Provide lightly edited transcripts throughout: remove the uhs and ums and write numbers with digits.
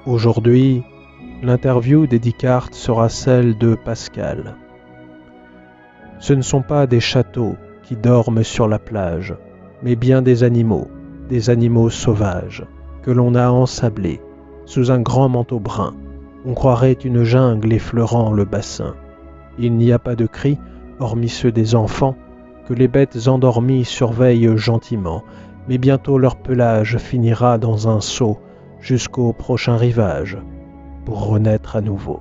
Aujourd'hui, l'interview des Descartes sera celle de Pascal. Ce ne sont pas des châteaux qui dorment sur la plage, mais bien des animaux sauvages, que l'on a ensablés sous un grand manteau brun. On croirait une jungle effleurant le bassin. Il n'y a pas de cris, hormis ceux des enfants, que les bêtes endormies surveillent gentiment, mais bientôt leur pelage finira dans un seau jusqu'au prochain rivage, pour renaître à nouveau.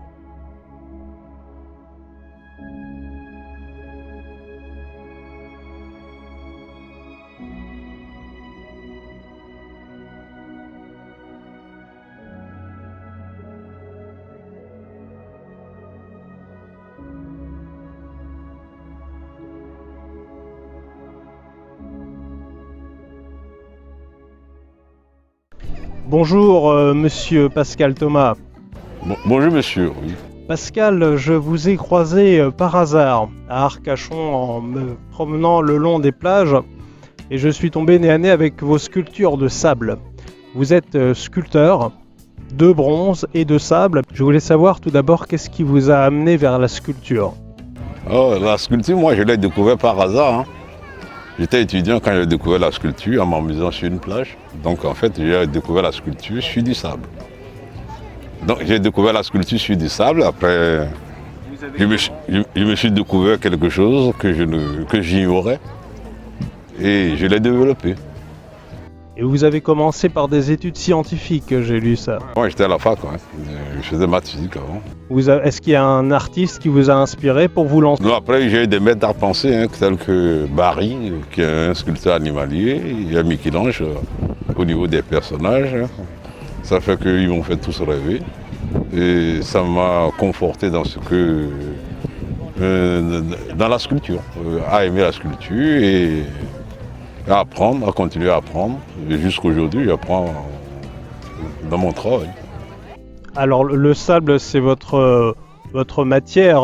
Bonjour, monsieur Pascal Thomas. Bonjour monsieur, oui. Pascal, je vous ai croisé par hasard à Arcachon en me promenant le long des plages et je suis tombé nez à nez avec vos sculptures de sable. Vous êtes sculpteur de bronze et de sable. Je voulais savoir tout d'abord qu'est-ce qui vous a amené vers la sculpture. Oh, la sculpture, moi je l'ai découvert par hasard. J'étais étudiant quand j'ai découvert la sculpture en m'amusant sur une plage. Donc en fait, j'ai découvert la sculpture sur du sable. Donc j'ai découvert la sculpture sur du sable. Après, je me suis découvert quelque chose que j'ignorais et je l'ai développé. Et vous avez commencé par des études scientifiques, j'ai lu ça. Moi j'étais à la fac, je faisais maths physique avant. Est-ce qu'il y a un artiste qui vous a inspiré pour vous lancer? Non, après j'ai eu des maîtres d'art pensé, tels que Barry, qui est un sculpteur animalier, il y a Michel-Ange au niveau des personnages. Ça fait qu'ils m'ont fait tous rêver. Et ça m'a conforté dans dans la sculpture, à aimer la sculpture et à apprendre, à continuer à apprendre. Et jusqu'aujourd'hui, j'apprends dans mon travail. Alors le sable, c'est votre matière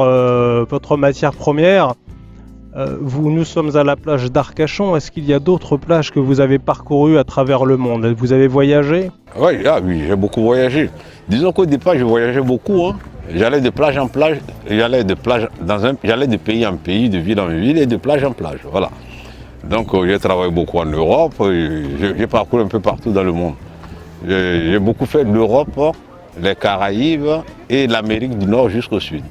première. Nous sommes à la plage d'Arcachon. Est-ce qu'il y a d'autres plages que vous avez parcourues à travers le monde? Vous avez voyagé? Oui, j'ai beaucoup voyagé. Disons qu'au départ, je voyageais beaucoup. J'allais de plage en plage, j'allais de pays en pays, de ville en ville et de plage en plage. Voilà. Donc j'ai travaillé beaucoup en Europe, j'ai parcouru un peu partout dans le monde. J'ai beaucoup fait l'Europe, les Caraïbes et l'Amérique du Nord jusqu'au Sud.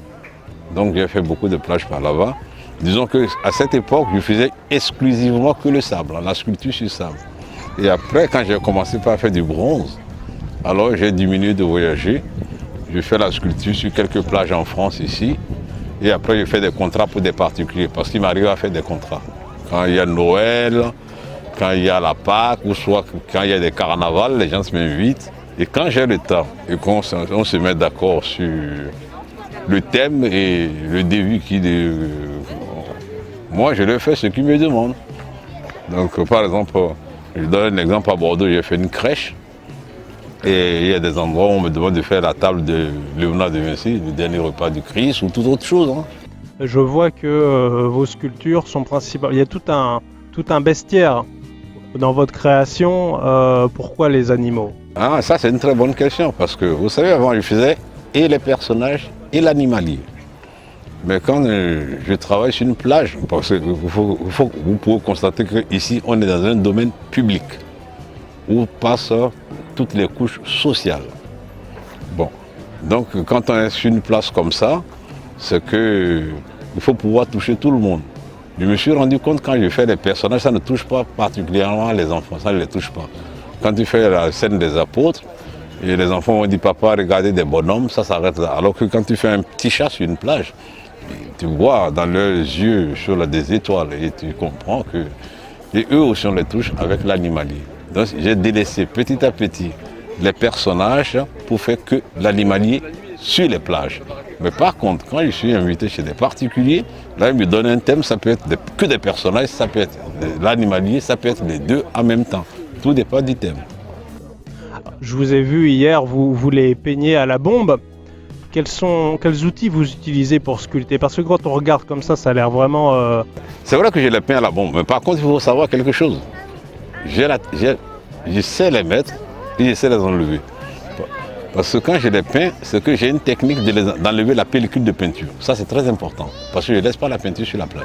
Donc j'ai fait beaucoup de plages par là-bas. Disons qu'à cette époque, je faisais exclusivement que le sable, la sculpture sur sable. Et après, quand j'ai commencé par faire du bronze, alors j'ai diminué de voyager. Je fais la sculpture sur quelques plages en France ici. Et après, je fais des contrats pour des particuliers, parce qu'il m'arrive à faire des contrats. Quand il y a Noël, quand il y a la Pâques, ou soit quand il y a des carnavals, les gens m'invitent. Et quand j'ai le temps et qu'on se met d'accord sur le thème et le début moi, je leur fais ce qu'ils me demandent. Donc, par exemple, je donne un exemple à Bordeaux, j'ai fait une crèche. Et il y a des endroits où on me demande de faire la table de Léonard de Vinci, le dernier repas du Christ, ou toute autre chose. Je vois que vos sculptures sont principalement... Il y a tout un bestiaire dans votre création. Pourquoi les animaux? Ça c'est une très bonne question, parce que vous savez, avant je faisais et les personnages et l'animalier. Mais quand je travaille sur une plage, parce que vous pouvez constater qu'ici on est dans un domaine public, où passent toutes les couches sociales. Bon, donc quand on est sur une place comme ça, c'est qu'il faut pouvoir toucher tout le monde. Je me suis rendu compte quand je fais les personnages, ça ne touche pas particulièrement les enfants, ça ne les touche pas. Quand tu fais la scène des apôtres, et les enfants vont dire papa, regardez des bonhommes, ça s'arrête là. Alors que quand tu fais un petit chat sur une plage, tu vois dans leurs yeux des étoiles et tu comprends que et eux aussi on les touche avec l'animalier. Donc j'ai délaissé petit à petit les personnages pour faire que l'animalier sur les plages. Mais par contre, quand je suis invité chez des particuliers, là ils me donnent un thème, ça peut être que des personnages, ça peut être l'animalier, ça peut être les deux en même temps. Tout dépend du thème. Je vous ai vu hier, vous les peignez à la bombe. Quels outils vous utilisez pour sculpter? Parce que quand on regarde comme ça a l'air vraiment... C'est vrai que je les peins à la bombe, mais par contre il faut savoir quelque chose. Je sais les mettre et je sais les enlever. Parce que quand je les peins, c'est que j'ai une technique d'enlever la pellicule de peinture. Ça, c'est très important, parce que je ne laisse pas la peinture sur la plage.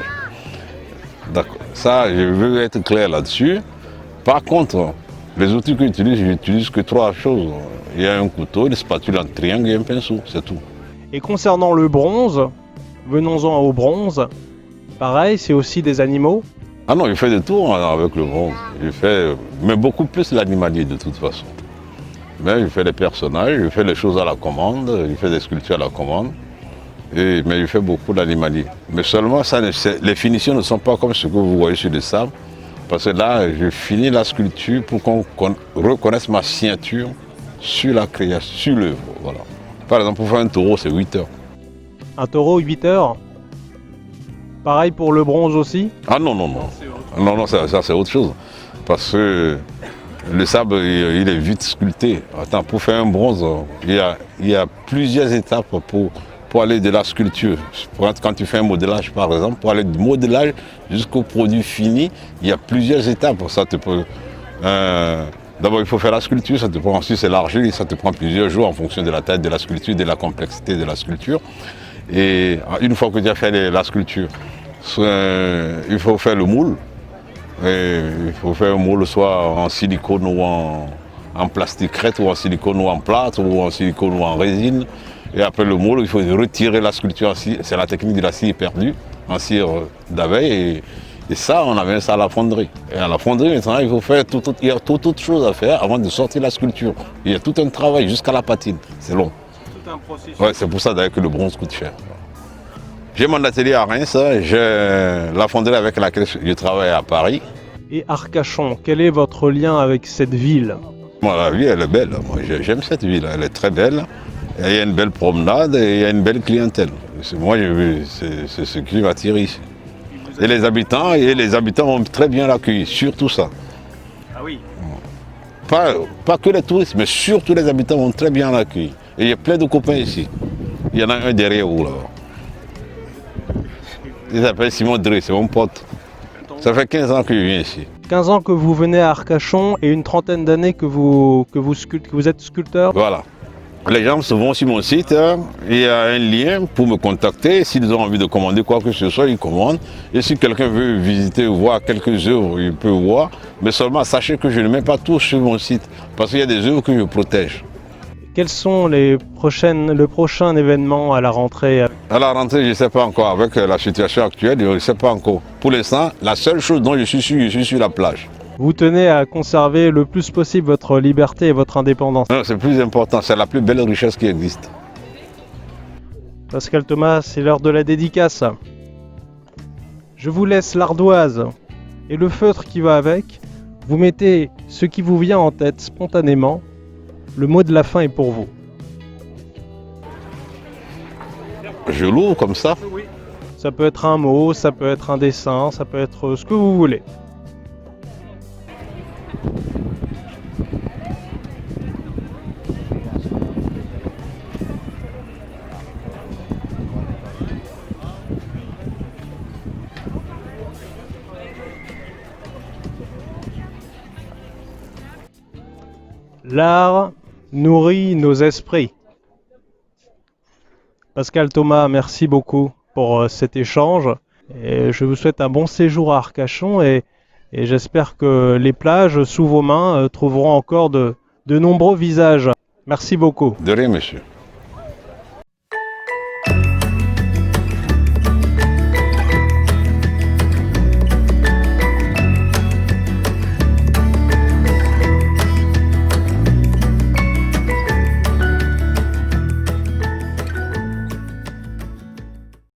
D'accord. Ça, je veux être clair là-dessus. Par contre, les outils que j'utilise, je n'utilise que 3 choses. Il y a un couteau, une spatule en triangle et un pinceau, c'est tout. Et concernant le bronze, venons-en au bronze. Pareil, c'est aussi des animaux. Ah non, je fais de tout avec le bronze. Je fais, mais beaucoup plus l'animalier de toute façon. Mais je fais des personnages, je fais les choses à la commande, je fais des sculptures à la commande. Mais je fais beaucoup d'animalier. Mais seulement, les finitions ne sont pas comme ce que vous voyez sur le sable. Parce que là, je finis la sculpture pour qu'on reconnaisse ma signature sur la création, sur l'œuvre. Voilà. Par exemple, pour faire un taureau, c'est 8 heures. Un taureau, 8 heures. Pareil pour le bronze aussi? Ah non, non, non. Non, ça c'est autre chose. Parce que le sable, il est vite sculpté. Attends, pour faire un bronze, il y a plusieurs étapes pour aller de la sculpture. Quand tu fais un modélage, par exemple, pour aller du modélage jusqu'au produit fini, il y a plusieurs étapes. D'abord, il faut faire la sculpture, ça te prend ensuite s'élargir, ça te prend plusieurs jours en fonction de la taille de la sculpture, de la complexité de la sculpture. Et une fois que tu as fait la sculpture, il faut faire le moule. Et il faut faire un moule soit en silicone ou en plastique crête, ou en silicone ou en plâtre, ou en silicone ou en résine. Et après le moule, il faut retirer la sculpture. C'est la technique de la cire perdue, en cire d'abeille. Et ça, on amène ça à la fonderie. Et à la fonderie, maintenant, il faut faire il y a toute autre chose à faire avant de sortir la sculpture. Il y a tout un travail jusqu'à la patine. C'est long. Tout un processus. Ouais, c'est pour ça d'ailleurs que le bronze coûte cher. J'ai mon atelier à Reims, j'ai la fonderie avec laquelle je travaille à Paris. Et Arcachon, quel est votre lien avec cette ville? Moi, la ville, elle est belle. Moi, j'aime cette ville, elle est très belle. Et il y a une belle promenade et il y a une belle clientèle. Moi, c'est ce qui m'attire ici. Et les habitants ont très bien accueilli, surtout ça. Ah oui. Pas que les touristes, mais surtout les habitants ont très bien accueilli. Et il y a plein de copains ici. Il y en a un derrière vous là-bas. Il s'appelle Simon Dré, c'est mon pote. Ça fait 15 ans que je viens ici. 15 ans que vous venez à Arcachon et une trentaine d'années que vous êtes sculpteur? Voilà. Les gens se vont sur mon site, il y a un lien pour me contacter. S'ils ont envie de commander quoi que ce soit, ils commandent. Et si quelqu'un veut visiter ou voir quelques œuvres, il peut voir. Mais seulement sachez que je ne mets pas tout sur mon site, parce qu'il y a des œuvres que je protège. Quels sont le prochain événement à la rentrée? À la rentrée, je ne sais pas encore. Avec la situation actuelle, je ne sais pas encore. Pour l'instant, la seule chose dont je suis sur la plage. Vous tenez à conserver le plus possible votre liberté et votre indépendance. Non, c'est plus important, c'est la plus belle richesse qui existe. Pascal Thomas, c'est l'heure de la dédicace. Je vous laisse l'ardoise et le feutre qui va avec. Vous mettez ce qui vous vient en tête spontanément. Le mot de la fin est pour vous. Je l'ouvre comme ça. Oui. Ça peut être un mot, ça peut être un dessin, ça peut être ce que vous voulez. L'art nourrit nos esprits. Pascal Thomas, merci beaucoup pour cet échange. Et je vous souhaite un bon séjour à Arcachon et j'espère que les plages sous vos mains trouveront encore de nombreux visages. Merci beaucoup. De rien, monsieur.